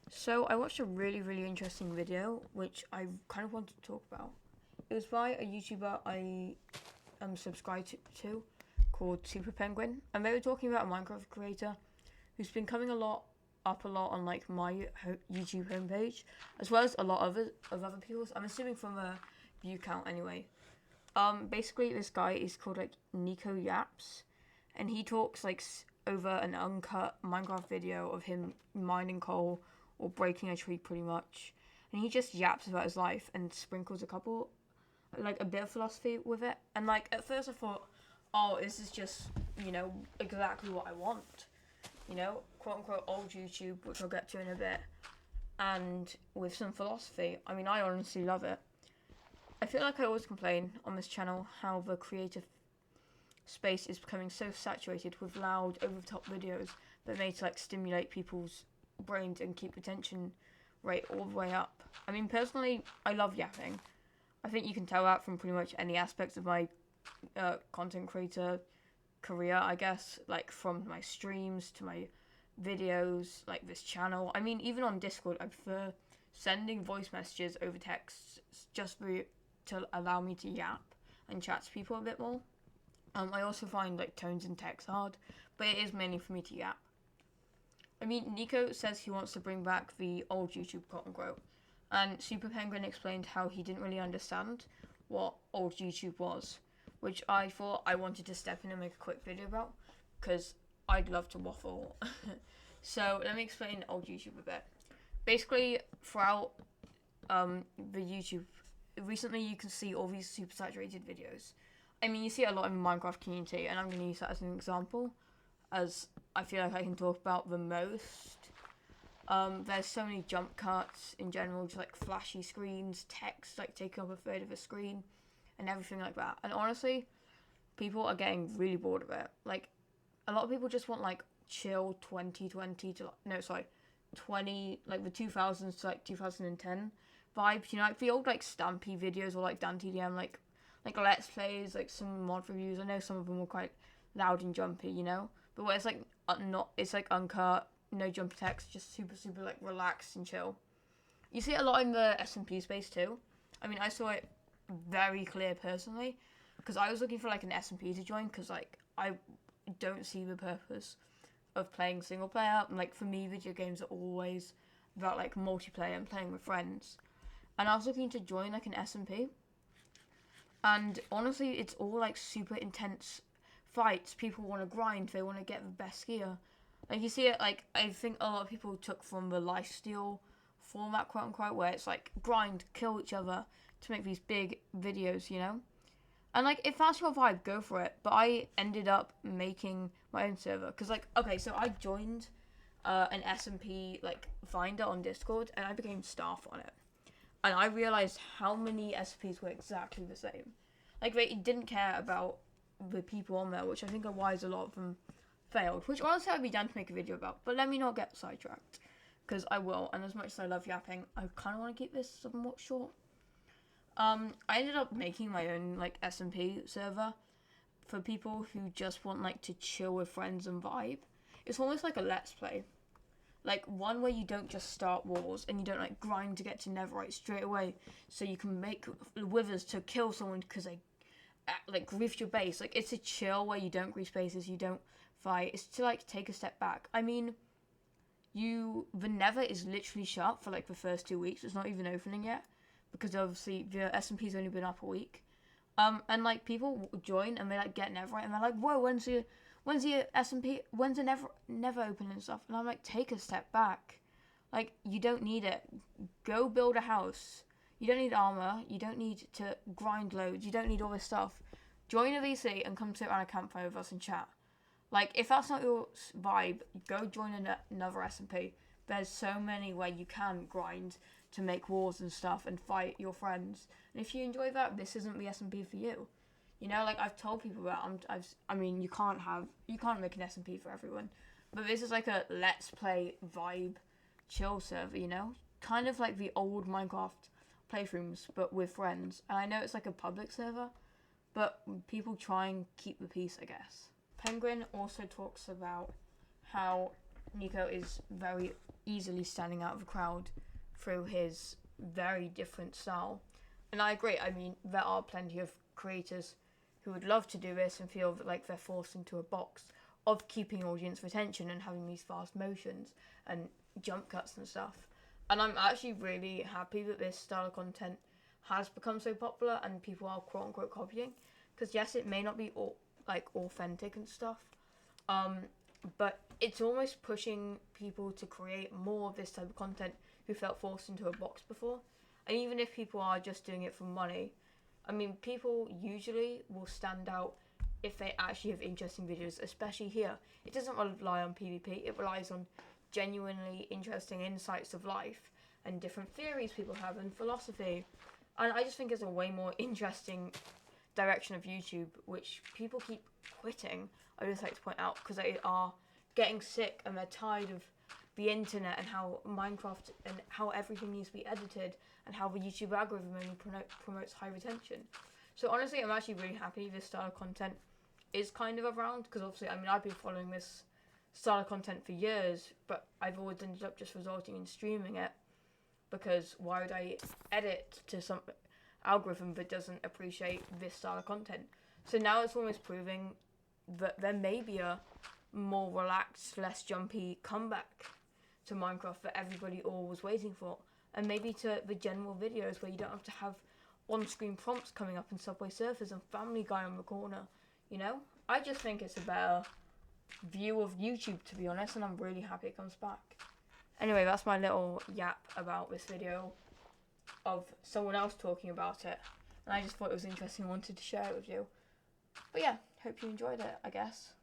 So I watched a really interesting video which I kind of wanted to talk about. It was by a YouTuber I am subscribed to called Super Penguin, and they were talking about a Minecraft creator who's been coming a lot on like my YouTube homepage, as well as a lot of other people's. I'm assuming from a view count anyway. Basically this guy is called like Nico Yaps, and he talks like over an uncut Minecraft video of him mining coal or breaking a tree pretty much, and he just yaps about his life and sprinkles a bit of philosophy with it. And like at first I thought, oh, this is just exactly what I want, quote unquote old YouTube, which I'll get to in a bit, and with some philosophy. I mean, I honestly love it. I feel like I always complain on this channel how the creative space is becoming so saturated with loud, over the top videos that are made to like stimulate people's brains and keep attention rate all the way up. I mean, personally, I love yapping. I think you can tell that from pretty much any aspects of my content creator career, I guess, like from my streams to my videos, like this channel. I mean, even on Discord, I prefer sending voice messages over text just to allow me to yap and chat to people a bit more. I also find like tones in text hard, but it is mainly for me to yap. I mean, Nico says he wants to bring back the old YouTube, quote unquote, and Super Penguin explained how he didn't really understand what old YouTube was, which I thought I wanted to step in and make a quick video about, because I'd love to waffle. So let me explain old YouTube a bit. Basically, throughout the YouTube, recently you can see all these super saturated videos. I mean, you see it a lot in the Minecraft community, and I'm going to use that as an example, as I feel like I can talk about the most. There's so many jump cuts in general, just like flashy screens, text like taking up a third of a screen, and everything like that. And honestly, people are getting really bored of it. Like, a lot of people just want like chill 2020 to no, sorry, 20 like the 2000s to like 2010 vibes. Like the old like Stampy videos or like DanTDM, like let's plays, like some mod reviews. I know some of them were quite loud and jumpy, but where it's like not, it's like uncut, no jumper text, just super like relaxed and chill. You see it a lot in the SMP space too. I mean, I saw it very clear personally because I was looking for like an SMP to join, because like I don't see the purpose of playing single player. And like for me, video games are always about like multiplayer and playing with friends. And I was looking to join like an SMP, and honestly, it's all like super intense fights. People want to grind, they want to get the best gear. Like you see it, like I think a lot of people took from the lifesteal format, quote unquote, where it's like grind, kill each other to make these big videos, And like if that's your vibe, go for it. But I ended up making my own server because like okay, so I joined an SMP like Finder on Discord, and I became staff on it. And I realized how many SPs were exactly the same. Like they didn't care about the people on there, which I think are why a lot of them failed. Which honestly I'd be down to make a video about, but let me not get sidetracked, because I will. And as much as I love yapping, I kind of want to keep this somewhat short. I ended up making my own like SMP server for people who just want like to chill with friends and vibe. It's almost like a let's play. Like one where you don't just start wars and you don't like grind to get to netherite straight away, so you can make withers to kill someone because they like grief your base. Like it's a chill where you don't grief bases, you don't fight. It's to like take a step back. I mean, the nether is literally shut for like the first 2 weeks. It's not even opening yet because obviously the SMP's only been up a week. And like people join and they like get netherite and they're like, whoa, when's the SMP, when's the never open and stuff? And I'm like, take a step back. Like, you don't need it. Go build a house. You don't need armor. You don't need to grind loads. You don't need all this stuff. Join a VC and come sit around a campfire with us and chat. Like, if that's not your vibe, go join another SMP. There's so many where you can grind to make wars and stuff and fight your friends. And if you enjoy that, this isn't the SMP for you. Like I've told people about, I mean, you can't make an SMP for everyone, but this is like a let's play vibe, chill server, kind of like the old Minecraft playthroughs, but with friends. And I know it's like a public server, but people try and keep the peace, I guess. Penguin also talks about how Nico is very easily standing out of a crowd through his very different style. And I agree. I mean, there are plenty of creators who would love to do this and feel like they're forced into a box of keeping audience retention and having these fast motions and jump cuts and stuff. And I'm actually really happy that this style of content has become so popular and people are quote unquote copying. Because yes, it may not be authentic and stuff, but it's almost pushing people to create more of this type of content who felt forced into a box before. And even if people are just doing it for money, I mean, people usually will stand out if they actually have interesting videos, especially here. It doesn't rely on PvP, it relies on genuinely interesting insights of life and different theories people have and philosophy. And I just think it's a way more interesting direction of YouTube, which people keep quitting, I just like to point out, because they are getting sick and they're tired of the internet and how Minecraft and how everything needs to be edited and how the YouTube algorithm only promotes high retention. So honestly, I'm actually really happy this style of content is kind of around, because obviously, I mean, I've been following this style of content for years, but I've always ended up just resorting in streaming it, because why would I edit to some algorithm that doesn't appreciate this style of content? So now it's almost proving that there may be a more relaxed, less jumpy comeback to Minecraft that everybody all was waiting for, and maybe to the general videos where you don't have to have on-screen prompts coming up in Subway Surfers and Family Guy on the corner, you know? I just think it's a better view of YouTube, to be honest, and I'm really happy it comes back. Anyway, that's my little yap about this video of someone else talking about it, and I just thought it was interesting and wanted to share it with you. But yeah, hope you enjoyed it, I guess.